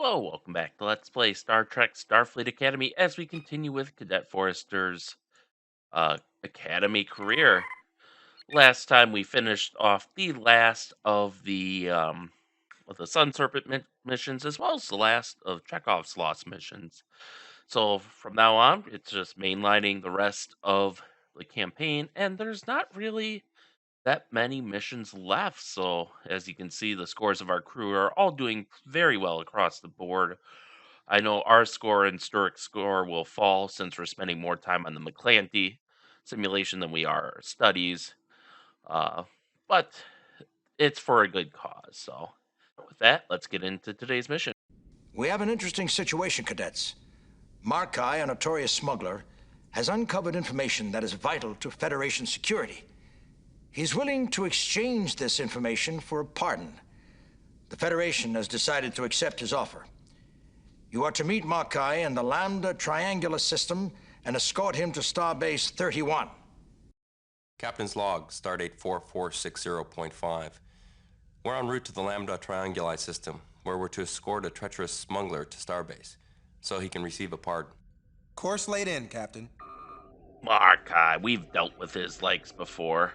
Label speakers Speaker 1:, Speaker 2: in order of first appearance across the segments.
Speaker 1: Hello, welcome back to Let's Play Star Trek Starfleet Academy as we continue with Cadet Forrester's academy career. Last time we finished off the last of the Sun Serpent missions, as well as the last of Chekhov's Lost missions. So from now on, it's just mainlining the rest of the campaign, and there's not really that many missions left. So as you can see, the scores of our crew are all doing very well across the board. I know our score and Sturrock's score will fall since we're spending more time on the Meclanti simulation than we are our studies. Uh, but it's for a good cause. So with that, let's get into today's mission.
Speaker 2: We have an interesting situation, cadets. Marcai, a notorious smuggler, has uncovered information that is vital to Federation security. He's willing to exchange this information for a pardon. The Federation has decided to accept his offer. You are to meet Marcai in the Lambda Triangular System and escort him to Starbase 31.
Speaker 3: Captain's log, stardate 4460.5. We're en route to the Lambda Trianguli system, where we're to escort a treacherous smuggler to Starbase, so he can receive a pardon.
Speaker 4: Course laid in, Captain.
Speaker 1: Marcai, we've dealt with his likes before.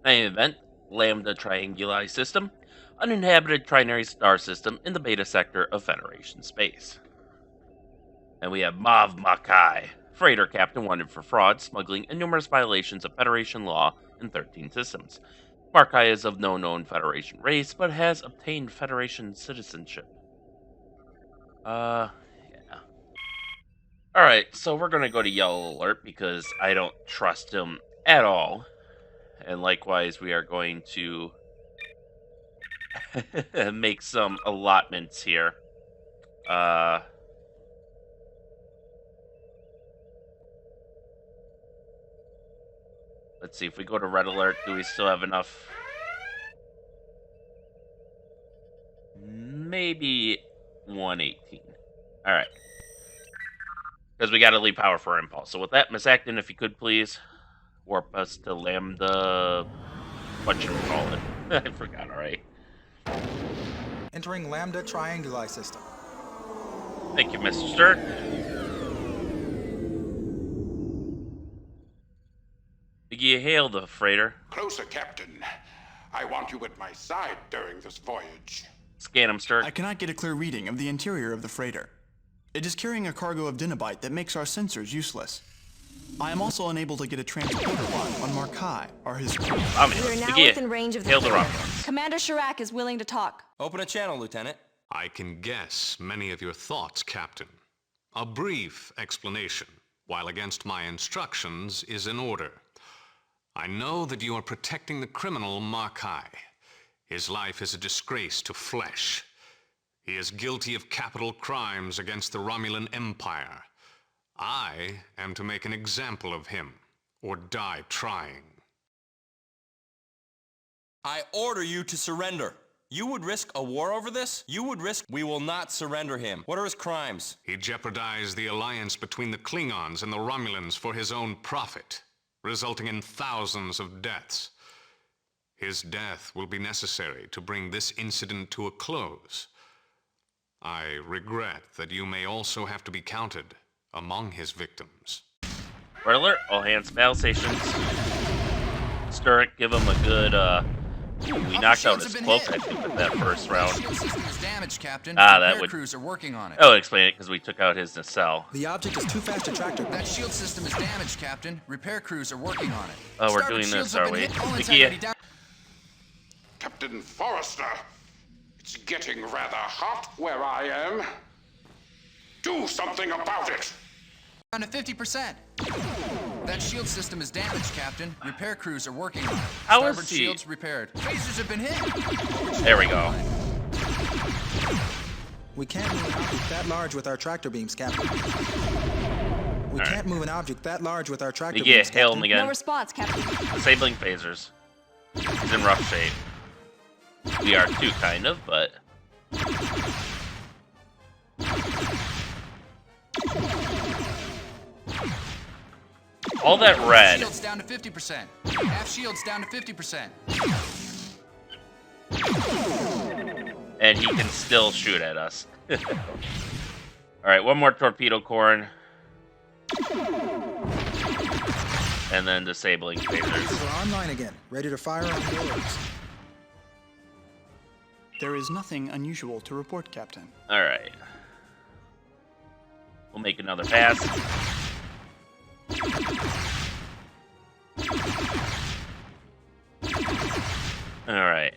Speaker 1: In any event, Lambda Trianguli System, uninhabited trinary star system in the beta sector of Federation space. And we have Marcai, freighter captain wanted for fraud, smuggling, and numerous violations of Federation law in 13 systems. Marcai is of no known Federation race, but has obtained Federation citizenship. Yeah. Alright, so we're gonna go to Yellow Alert because I don't trust him at all. And likewise, we are going to make some allotments here. Let's see, if we go to Red Alert, do we still have enough? Maybe 118. Alright. Because we gotta leave power for impulse. So with that, Miss Acton, if you could please warp us to Lambda... what should we call it? I forgot already.
Speaker 4: Entering Lambda Trianguli System.
Speaker 1: Thank you, Mr. Sturck. You hail the freighter.
Speaker 5: Closer, Captain. I want you at my side during this voyage.
Speaker 1: Scan him, Sturck.
Speaker 6: I cannot get a clear reading of the interior of the freighter. It is carrying a cargo of dinobite that makes our sensors useless. I am also unable to get a transporter line on Marcai or his crew.
Speaker 7: We are now within range of the
Speaker 1: Hail the rock.
Speaker 7: Commander Sturak is willing to talk.
Speaker 3: Open a channel, Lieutenant.
Speaker 8: I can guess many of your thoughts, Captain. A brief explanation, while against my instructions, is in order. I know that you are protecting the criminal Marcai. His life is a disgrace to flesh. He is guilty of capital crimes against the Romulan Empire. I am to make an example of him, or die trying.
Speaker 3: I order you to surrender. You would risk a war over this? We will not surrender him. What are his crimes?
Speaker 8: He jeopardized the alliance between the Klingons and the Romulans for his own profit, resulting in thousands of deaths. His death will be necessary to bring this incident to a close. I regret that you may also have to be counted among his victims.
Speaker 1: Red Alert, all hands, battle stations. Sturrock, give him a good, we knocked out his cloak, I think, in that first round.
Speaker 9: Shield system is damaged, Captain.
Speaker 1: That would...
Speaker 9: crews are working on it.
Speaker 1: That would explain it, because we took out his nacelle.
Speaker 4: The object is too fast to track.
Speaker 9: That shield system is damaged, Captain. Repair crews are working on it.
Speaker 1: Oh, we're
Speaker 9: Starboard
Speaker 1: doing this,
Speaker 9: shields have
Speaker 1: are
Speaker 9: been
Speaker 1: we?
Speaker 9: hit. All inside
Speaker 1: Mickey?
Speaker 9: ready down.
Speaker 5: Captain Forrester, it's getting rather hot where I am. Do something about it.
Speaker 9: Down to 50%. That shield system is damaged, Captain. Repair crews are working on it.
Speaker 1: How is
Speaker 9: Starboard
Speaker 1: he?
Speaker 9: shields repaired. Phasers have been hit.
Speaker 1: There we go.
Speaker 4: We can't move an object that large with our tractor beams, Captain. We can't move an object that large with our tractor
Speaker 1: Mickey,
Speaker 4: beams,
Speaker 1: hail him
Speaker 4: Captain.
Speaker 1: again.
Speaker 7: No response, Captain.
Speaker 1: Disabling phasers. He's in rough shape. We are too, kind of, but... all that red.
Speaker 9: Shields down to 50%. Half shields down to 50%.
Speaker 1: And he can still shoot at us. Alright, one more torpedo corn. And then disabling phasers.
Speaker 4: We're online again, ready to fire on the orders.
Speaker 6: There is nothing unusual to report, Captain.
Speaker 1: Alright. We'll make another pass. Alright.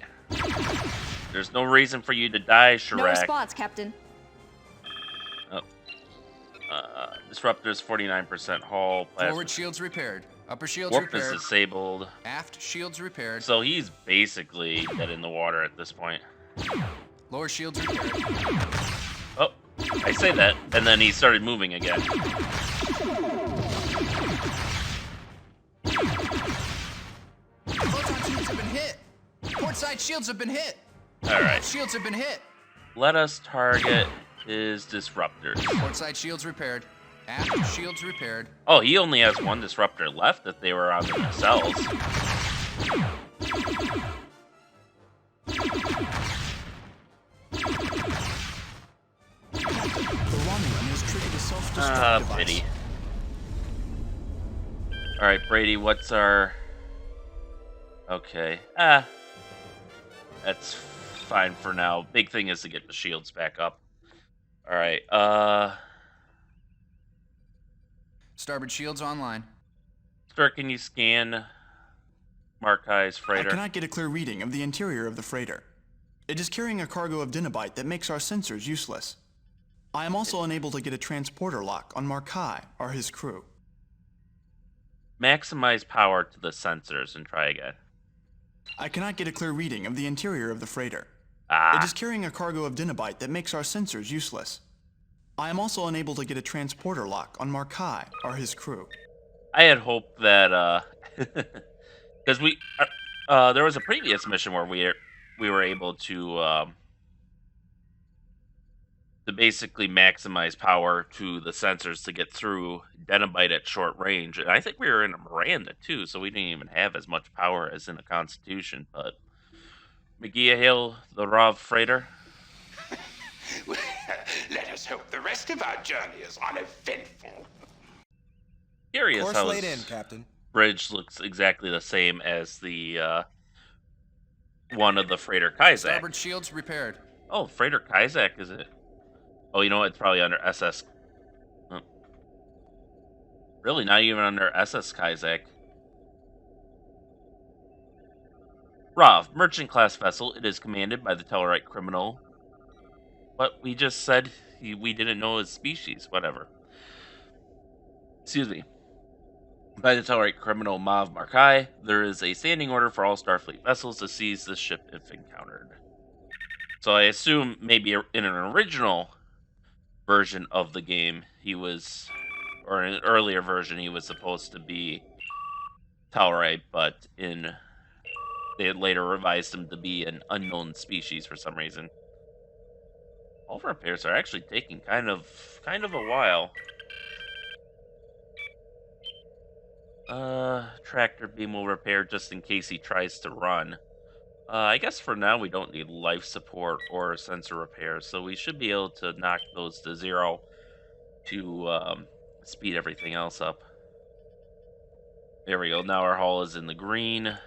Speaker 1: There's no reason for you to die, Shrek.
Speaker 7: No response, Captain.
Speaker 1: Oh. Disruptors 49% hull.
Speaker 9: Forward shields repaired. Upper shields
Speaker 1: Warp is
Speaker 9: repaired.
Speaker 1: disabled.
Speaker 9: Aft shields repaired.
Speaker 1: So he's basically dead in the water at this point.
Speaker 9: Lower shields repaired.
Speaker 1: Oh, I say that, and then he started moving again.
Speaker 9: Photon tubes have been hit. Port side shields have been hit.
Speaker 1: Alright.
Speaker 9: Shields have been hit.
Speaker 1: Let us target his disruptors.
Speaker 9: Port side shields repaired. Aft shields repaired.
Speaker 1: Oh, he only has one disruptor left that they were on themselves.
Speaker 6: The Romulan has triggered a self-destruct device.
Speaker 1: Pity. Alright, Brady, what's our... Okay. That's fine for now. Big thing is to get the shields back up. Alright,
Speaker 9: Starboard shields online.
Speaker 1: Sturak, can you scan Marcai's
Speaker 6: I
Speaker 1: freighter?
Speaker 6: cannot get a clear reading of the interior of the freighter. It is carrying a cargo of dinobite that makes our sensors useless. I am also unable to get a transporter lock on Marcai or his crew.
Speaker 1: Maximize power to the sensors and try again.
Speaker 6: I cannot get a clear reading of the interior of the freighter.
Speaker 1: Ah.
Speaker 6: It is carrying a cargo of dinobite that makes our sensors useless. I am also unable to get a transporter lock on Marcai or his crew.
Speaker 1: I had hoped that, because there was a previous mission where we were able to basically maximize power to the sensors to get through Denobite at short range. And I think we were in a Miranda, too, so we didn't even have as much power as in a Constitution. But McGee, hail the Rav freighter.
Speaker 5: Well, let us hope the rest of our journey is uneventful.
Speaker 1: Curious
Speaker 4: Course
Speaker 1: how
Speaker 4: laid
Speaker 1: his
Speaker 4: in, Captain.
Speaker 1: bridge looks exactly the same as the one of the freighter Kaisak.
Speaker 9: Starboard shields repaired.
Speaker 1: Oh, freighter Kaisak, is it? Oh, you know what? It's probably under SS. Huh. Really, not even under SS Kaisak. Rav, merchant class vessel. It is commanded by the Tellarite criminal. But we just said we didn't know his species. Whatever. Excuse me. By the Tellarite criminal Mav Marcai, there is a standing order for all Starfleet vessels to seize this ship if encountered. So I assume maybe in an original version of the game, he was, or in an earlier version, he was supposed to be Tellarite, but they had later revised him to be an unknown species for some reason. All repairs are actually taking kind of a while. Tractor beam will repair just in case he tries to run. I guess for now we don't need life support or sensor repairs, so we should be able to knock those to 0 to speed everything else up. There we go. Now our hull is in the green.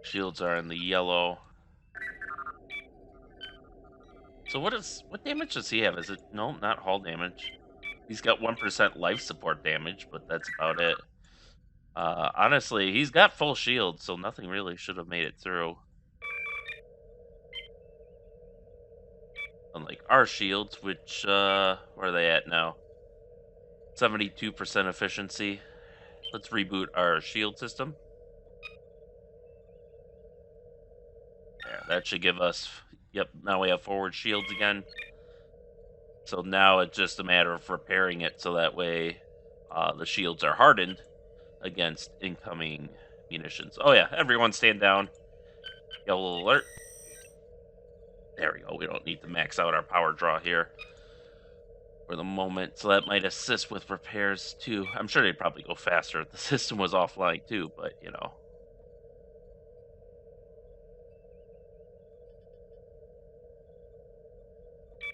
Speaker 1: Shields are in the yellow. So what damage does he have? Is it, no, not hull damage. He's got 1% life support damage, but that's about it. Honestly, he's got full shield, so nothing really should have made it through. Unlike our shields, which, where are they at now? 72% efficiency. Let's reboot our shield system. Yeah, that should give us... Yep, now we have forward shields again. So now it's just a matter of repairing it so that way the shields are hardened against incoming munitions. Oh yeah, everyone stand down. Yellow alert. There we go. We don't need to max out our power draw here for the moment. So that might assist with repairs too. I'm sure they'd probably go faster if the system was offline too, but you know.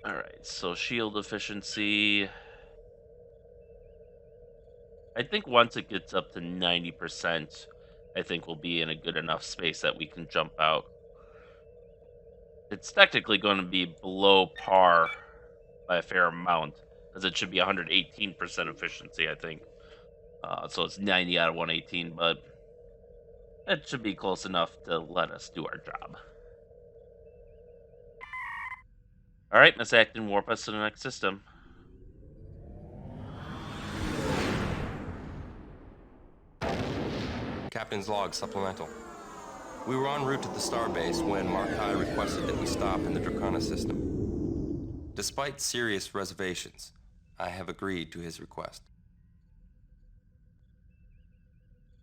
Speaker 1: Alright, so shield efficiency. I think once it gets up to 90%, I think we'll be in a good enough space that we can jump out. It's technically going to be below par by a fair amount, as it should be 118% efficiency, I think. So it's 90 out of 118, but it should be close enough to let us do our job. Alright, Miss Acton, warp us to the next system.
Speaker 3: Captain's log supplemental. We were en route to the Starbase when Marcai requested that we stop in the Dracona system. Despite serious reservations, I have agreed to his request.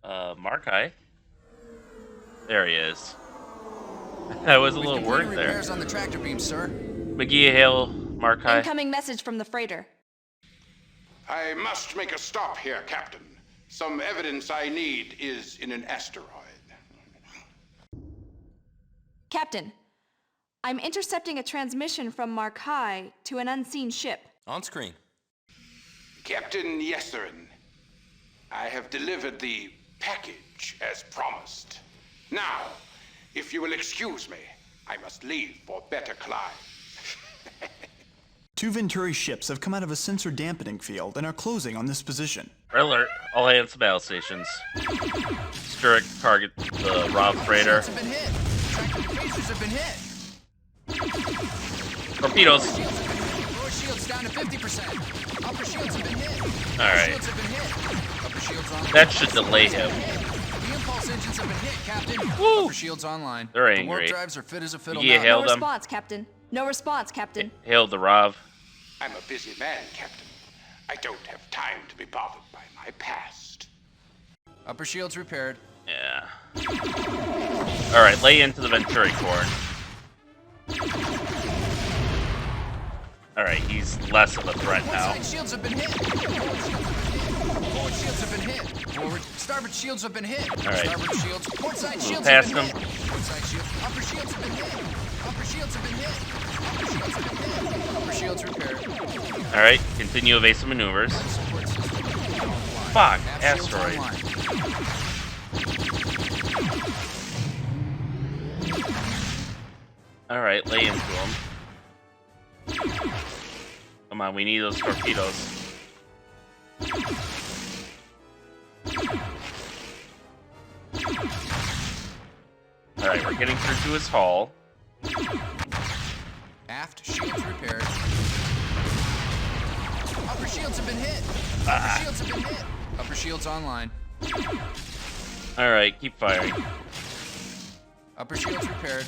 Speaker 1: Marcai? There he is. I was a little worried there.
Speaker 9: Repairs on the tractor beam, sir.
Speaker 1: McGee, hail, Marcai.
Speaker 7: Incoming message from the freighter.
Speaker 5: I must make a stop here, Captain. Some evidence I need is in an asteroid.
Speaker 7: Captain, I'm intercepting a transmission from Marcai to an unseen ship.
Speaker 3: On screen.
Speaker 5: Captain Yeserin, I have delivered the package as promised. Now, if you will excuse me, I must leave for better climes.
Speaker 6: 2 Venturi ships have come out of a sensor dampening field and are closing on this position.
Speaker 1: Alert, all hands to battle stations. Sturak target the Rob freighter.
Speaker 9: Have been hit. Tractor phasers have been hit.
Speaker 1: Torpedoes.
Speaker 9: Lower shields down to 50%. Upper shields have been hit.
Speaker 1: Alright.
Speaker 9: Shields have been hit. Upper shields on.
Speaker 1: That should delay him.
Speaker 9: The impulse engines have been hit, Captain.
Speaker 1: Woo!
Speaker 9: Upper shields online.
Speaker 1: They're
Speaker 9: The warp
Speaker 1: angry.
Speaker 9: drives are fit as a fiddle
Speaker 1: Yeah,
Speaker 9: now.
Speaker 1: hell.
Speaker 7: No
Speaker 1: them.
Speaker 7: response, Captain. No response, Captain.
Speaker 1: Hail the Rob.
Speaker 5: I'm a busy man, Captain. I don't have time to be bothered by my past.
Speaker 9: Upper shields repaired.
Speaker 1: Yeah. Alright, lay into the Venturi core. Alright, he's less of a threat now.
Speaker 9: Side shields have been hit. Forward shields have been hit. Forward. Starboard shields have been hit.
Speaker 1: Alright.
Speaker 9: Starboard shields. Port side
Speaker 1: Move
Speaker 9: shields
Speaker 1: past
Speaker 9: have been
Speaker 1: him.
Speaker 9: hit. Port side shields. Upper shields have been hit. Upper shields have been hit. Upper shields have been hit. Upper shields repaired.
Speaker 1: Alright, continue evasive maneuvers.
Speaker 9: Support system.
Speaker 1: Fuck,
Speaker 9: Nav shields
Speaker 1: asteroid.
Speaker 9: online.
Speaker 1: Alright, lay into him. Come on, we need those torpedoes. Alright, we're getting through to his hull.
Speaker 9: Aft shields repaired. Upper shields have been hit. Upper shields have been hit. Upper shields online.
Speaker 1: Alright, keep firing.
Speaker 9: Upper shields repaired.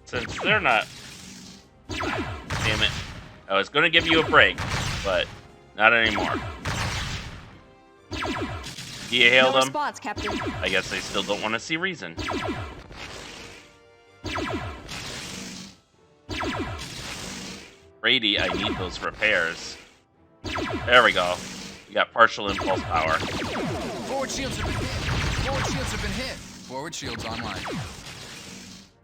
Speaker 1: Since they're not... Damn it. I was gonna give you a break, but not anymore. You hailed
Speaker 7: No
Speaker 1: them.
Speaker 7: response, Captain.
Speaker 1: I guess they still don't want to see reason. Brady, I need those repairs. There we go. We got partial impulse power.
Speaker 9: Forward shields have been hit. Forward shields have been hit. Forward shields online.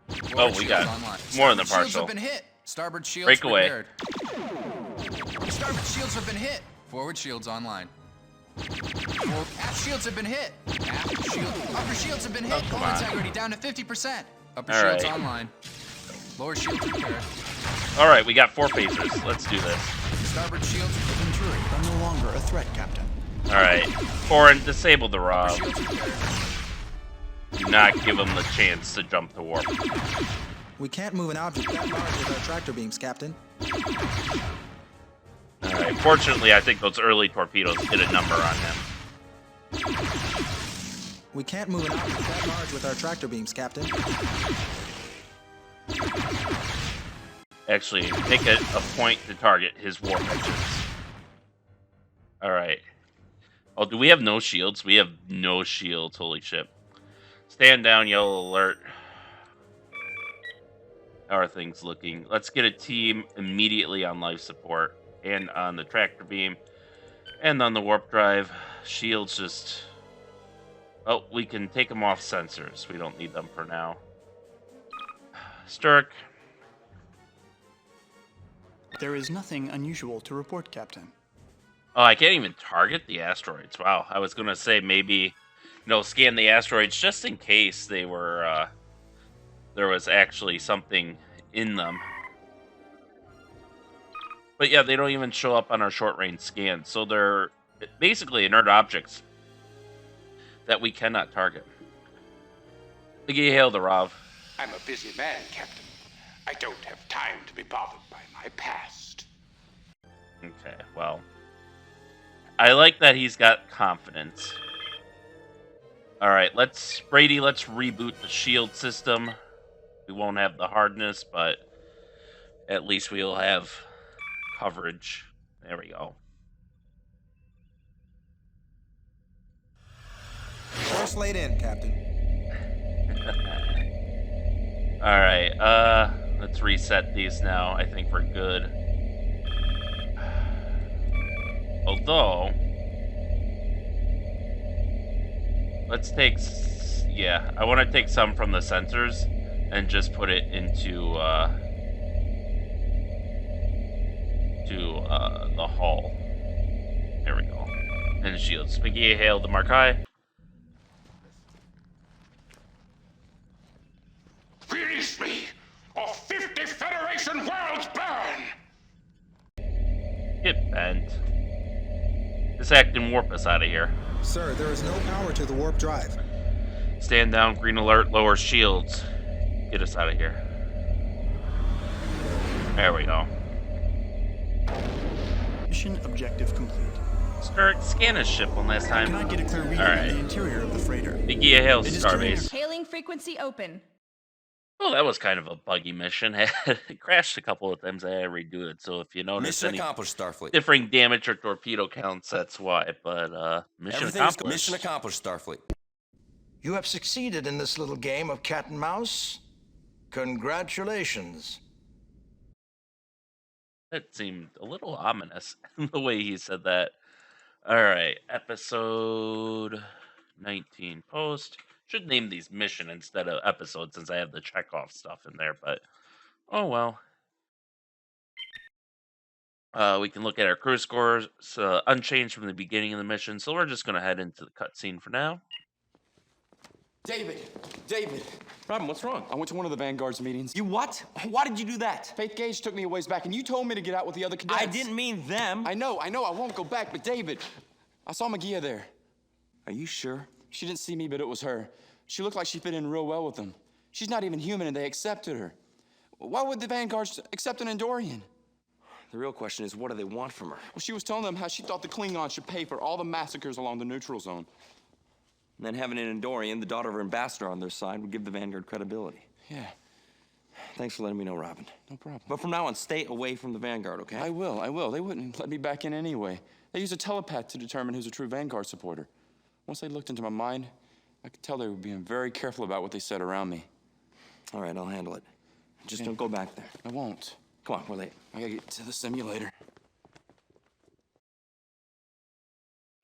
Speaker 9: Forward
Speaker 1: We
Speaker 9: shields
Speaker 1: got
Speaker 9: online.
Speaker 1: more than
Speaker 9: Starboard shields
Speaker 1: partial.
Speaker 9: have been hit. Starboard shields
Speaker 1: Breakaway.
Speaker 9: repaired. Starboard shields have been hit. Forward shields online. Aft shields have been hit. Aft shield. Upper shields have been hit.
Speaker 1: come
Speaker 9: Hull
Speaker 1: on.
Speaker 9: integrity down to 50%. Upper
Speaker 1: All
Speaker 9: shields
Speaker 1: right.
Speaker 9: online. Lower shields repaired.
Speaker 1: Alright, we got 4 phasers. Let's do this.
Speaker 9: Starboard shields.
Speaker 6: Venturi are no longer a threat, Captain.
Speaker 1: Alright. Foreign, disable the
Speaker 9: Upper
Speaker 1: Rob.
Speaker 9: shields repaired.
Speaker 1: Do not give him the chance to jump to warp.
Speaker 4: We can't move an object that large with our tractor beams, Captain.
Speaker 1: Alright, fortunately, I think those early torpedoes did a number on him.
Speaker 4: We can't move an object that large with our tractor beams, Captain.
Speaker 1: Actually, make it a point to target his warp engines. Alright. Oh, do we have no shields? We have no shields, holy shit. Stand down, yellow alert. How are things looking? Let's get a team immediately on life support. And on the tractor beam. And on the warp drive. Shields just... Oh, we can take them off sensors. We don't need them for now. Sturak.
Speaker 6: There is nothing unusual to report, Captain.
Speaker 1: Oh, I can't even target the asteroids. Wow, I was gonna say maybe, scan the asteroids just in case they were, there was actually something in them. But yeah, they don't even show up on our short-range scan, so they're basically inert objects that we cannot target. Biggie, hail the Rav.
Speaker 5: I'm a busy man, Captain. I don't have time to be bothered by my past.
Speaker 1: Okay, well, I like that he's got confidence. All right, Brady, let's reboot the shield system. We won't have the hardness, but at least we'll have coverage. There we go.
Speaker 4: First laid in, Captain.
Speaker 1: All right, let's reset these now. I think we're good. Although, let's take, I want to take some from the sensors and just put it into the hull. There we go. And shields. Spaghetti hail the Marcai.
Speaker 5: Release me, or 50 Federation worlds burn!
Speaker 1: Get bent. This act can warp us out of here.
Speaker 4: Sir, there is no power to the warp drive.
Speaker 1: Stand down, green alert, lower shields. Get us out of here. There we go.
Speaker 6: Mission objective complete.
Speaker 1: Start scan his ship one last time.
Speaker 6: Can I get a clear reading
Speaker 1: All right.
Speaker 6: of the interior of the freighter?
Speaker 1: Biggie hail,
Speaker 6: It is carrying
Speaker 1: Starbase.
Speaker 7: Hailing frequency open.
Speaker 1: Oh, that was kind of a buggy mission. It crashed a couple of times. I had to redo it. So if you notice
Speaker 3: Mission
Speaker 1: any
Speaker 3: accomplished, Starfleet.
Speaker 1: differing damage or torpedo counts, that's why. But mission accomplished.
Speaker 3: Mission accomplished, Starfleet.
Speaker 2: You have succeeded in this little game of cat and mouse. Congratulations.
Speaker 1: That seemed a little ominous the way he said that. All right, episode 19 post. Should name these mission instead of episode since I have the checkoff stuff in there, but oh well. We can look at our crew scores, unchanged from the beginning of the mission, so we're just going to head into the cutscene for now.
Speaker 10: David!
Speaker 3: Robin, what's wrong?
Speaker 10: I went to one of the Vanguard's meetings.
Speaker 3: You what? Why did you do that?
Speaker 10: Faith Gage took me a ways back, and you told me to get out with the other cadets.
Speaker 3: I didn't mean them.
Speaker 10: I know, I won't go back, but David, I saw Magia there.
Speaker 3: Are you sure?
Speaker 10: She didn't see me, but it was her. She looked like she fit in real well with them. She's not even human, and they accepted her. Why would the Vanguards accept an Andorian?
Speaker 3: The real question is, what do they want from her?
Speaker 10: Well, she was telling them how she thought the Klingons should pay for all the massacres along the neutral zone.
Speaker 3: And then having an Andorian, the daughter of her ambassador, on their side would give the Vanguard credibility.
Speaker 10: Yeah,
Speaker 3: Thanks for letting me know, Robin.
Speaker 10: no problem.
Speaker 3: But from now on, stay away from the Vanguard, okay?
Speaker 10: I will. They wouldn't let me back in anyway. They use a telepath to determine who's a true Vanguard supporter. Once they looked into my mind, I could tell they were being very careful about what they said around me.
Speaker 3: All right, I'll handle it. Just don't go back there.
Speaker 10: I won't.
Speaker 3: Come on, we're late.
Speaker 10: I gotta get to the simulator.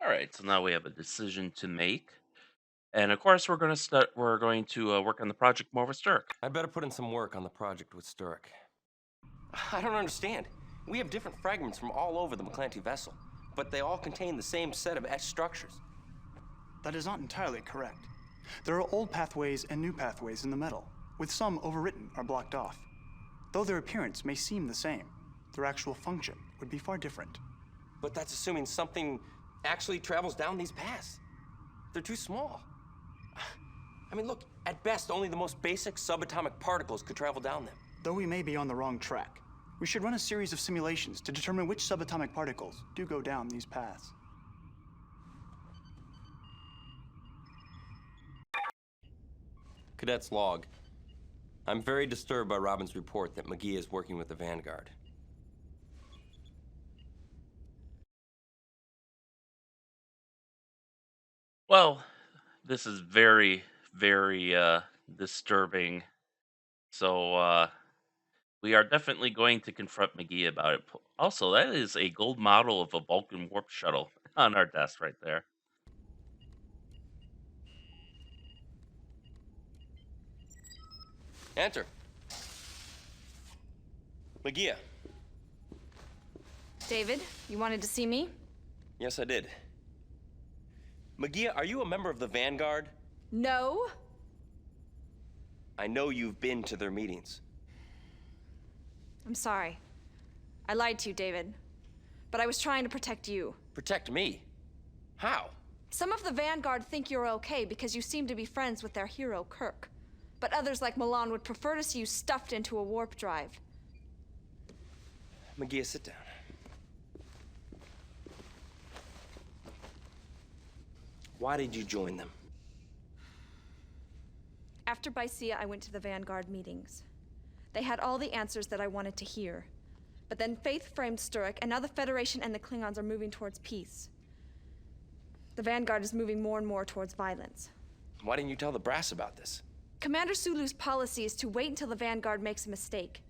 Speaker 1: All right, so now we have a decision to make. And of course, we're going to work on the project more with Sturak.
Speaker 3: I better put in some work on the project with Sturak. I don't understand. We have different fragments from all over the Meclanti vessel, but they all contain the same set of etched structures.
Speaker 6: That is not entirely correct. There are old pathways and new pathways in the metal, with some overwritten or blocked off. Though their appearance may seem the same, their actual function would be far different.
Speaker 3: But that's assuming something actually travels down these paths. They're too small. I mean, look, at best, only the most basic subatomic particles could travel down them.
Speaker 6: Though we may be on the wrong track, we should run a series of simulations to determine which subatomic particles do go down these paths.
Speaker 3: Cadet's log. I'm very disturbed by Robin's report that McGee is working with the Vanguard.
Speaker 1: Well, this is very, very disturbing. So we are definitely going to confront McGee about it. Also, that is a gold model of a Vulcan warp shuttle on our desk right there.
Speaker 3: Enter. Magia.
Speaker 7: David, you wanted to see me?
Speaker 3: Yes, I did. Magia, are you a member of the Vanguard?
Speaker 7: No.
Speaker 3: I know you've been to their meetings.
Speaker 7: I'm sorry. I lied to you, David. But I was trying to protect you.
Speaker 3: Protect me? How?
Speaker 7: Some of the Vanguard think you're okay because you seem to be friends with their hero, Kirk. But others like Milan would prefer to see you stuffed into a warp drive.
Speaker 3: Magia, sit down. Why did you join them?
Speaker 7: After Bicea, I went to the Vanguard meetings. They had all the answers that I wanted to hear. But then Faith framed Sturak, and now the Federation and the Klingons are moving towards peace. The Vanguard is moving more and more towards violence.
Speaker 3: Why didn't you tell the brass about this?
Speaker 7: Commander Sulu's policy is to wait until the Vanguard makes a mistake.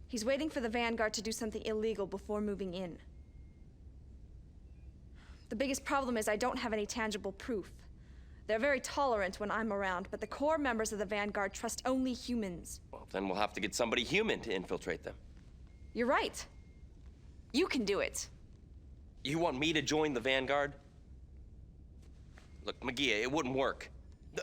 Speaker 7: He's waiting for the Vanguard to do something illegal before moving in. The biggest problem is I don't have any tangible proof. They're very tolerant when I'm around, but the core members of the Vanguard trust only humans.
Speaker 3: Well, then we'll have to get somebody human to infiltrate them.
Speaker 7: You're right. You can do it.
Speaker 3: You want me to join the Vanguard? Look, Magia, it wouldn't work.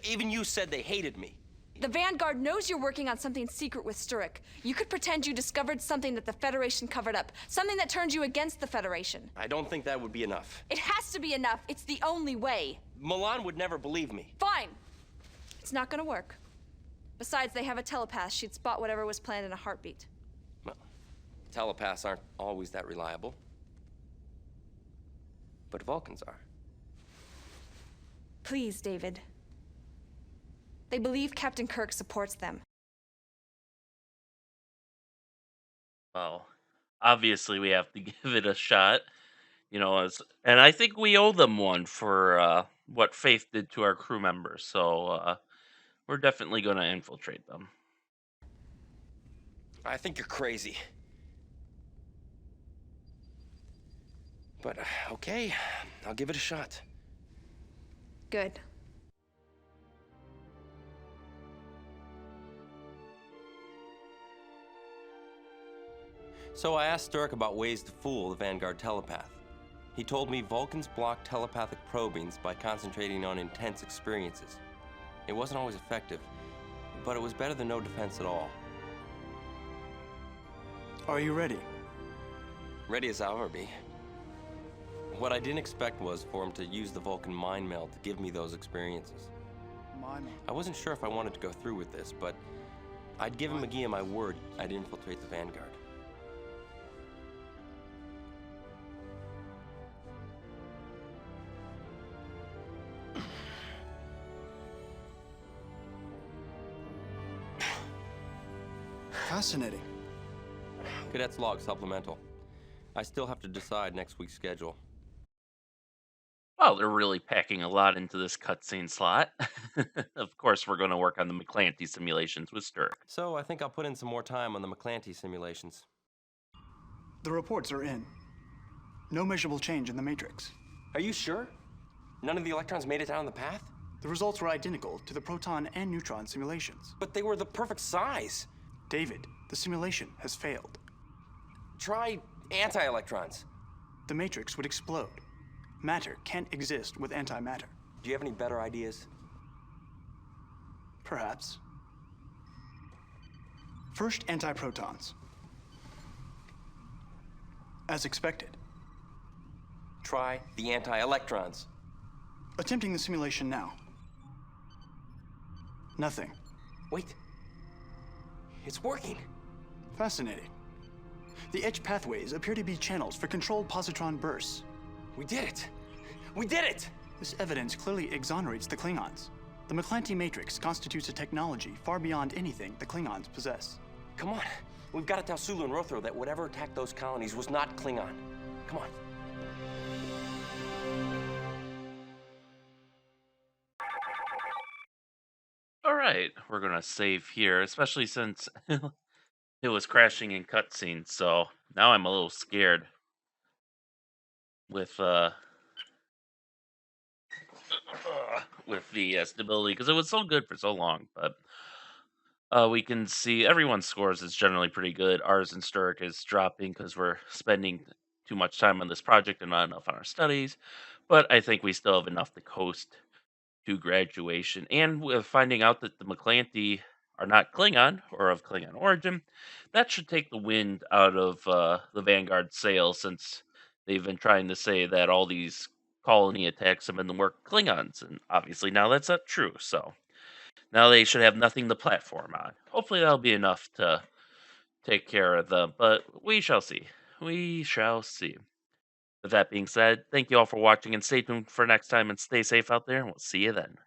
Speaker 3: Even you said they hated me.
Speaker 7: The Vanguard knows you're working on something secret with Sturak. You could pretend you discovered something that the Federation covered up, something that turned you against the Federation.
Speaker 3: I don't think that would be enough.
Speaker 7: It has to be enough. It's the only way.
Speaker 3: Milan would never believe me.
Speaker 7: Fine. It's not gonna work. Besides, they have a telepath. She'd spot whatever was planned in a heartbeat.
Speaker 3: Well, telepaths aren't always that reliable. But Vulcans are.
Speaker 7: Please, David. They believe Captain Kirk supports them.
Speaker 1: Well, obviously we have to give it a shot, and I think we owe them one for what Faith did to our crew members. So we're definitely going to infiltrate them.
Speaker 3: I think you're crazy. But, okay, I'll give it a shot.
Speaker 7: Good.
Speaker 3: So I asked Sturak about ways to fool the Vanguard telepath. He told me Vulcans block telepathic probings by concentrating on intense experiences. It wasn't always effective, but it was better than no defense at all.
Speaker 6: Are you ready?
Speaker 3: Ready as I'll ever be. What I didn't expect was for him to use the Vulcan mind meld to give me those experiences. I wasn't sure if I wanted to go through with this, but I'd given Magia my word I'd infiltrate the Vanguard.
Speaker 6: Fascinating.
Speaker 3: Cadet's log supplemental. I still have to decide next week's schedule.
Speaker 1: Well, they're really packing a lot into this cutscene slot. Of course, we're going to work on the Meclanti simulations with Sturak.
Speaker 3: So I think I'll put in some more time on the Meclanti simulations.
Speaker 6: The reports are in. No measurable change in the matrix.
Speaker 3: Are you sure? None of the electrons made it down the path?
Speaker 6: The results were identical to the proton and neutron simulations.
Speaker 3: But they were the perfect size.
Speaker 6: David, the simulation has failed.
Speaker 3: Try anti-electrons.
Speaker 6: The matrix would explode. Matter can't exist with antimatter.
Speaker 3: Do you have any better ideas?
Speaker 6: Perhaps. First, antiprotons. As expected.
Speaker 3: Try the anti-electrons.
Speaker 6: Attempting the simulation now. Nothing.
Speaker 3: Wait. It's working.
Speaker 6: Fascinating. The edge pathways appear to be channels for controlled positron bursts.
Speaker 3: We did it! We did it!
Speaker 6: This evidence clearly exonerates the Klingons. The Meclanti matrix constitutes a technology far beyond anything the Klingons possess.
Speaker 3: Come on. We've got to tell Sulu and Rothro that whatever attacked those colonies was not Klingon. Come on.
Speaker 1: All right, we're going to save here, especially since it was crashing in cutscenes. So now I'm a little scared with the stability because it was so good for so long. But We can see everyone's scores is generally pretty good. Ours and Sturrock is dropping because we're spending too much time on this project and not enough on our studies. But I think we still have enough to coast to graduation. And with finding out that the Meclanti are not Klingon or of Klingon origin, that should take the wind out of the Vanguard sails, since they've been trying to say that all these colony attacks have been the work of Klingons. And obviously now that's not true. So now they should have nothing to platform on. Hopefully that'll be enough to take care of them, but we shall see. We shall see. With that being said, thank you all for watching and stay tuned for next time and stay safe out there, and we'll see you then.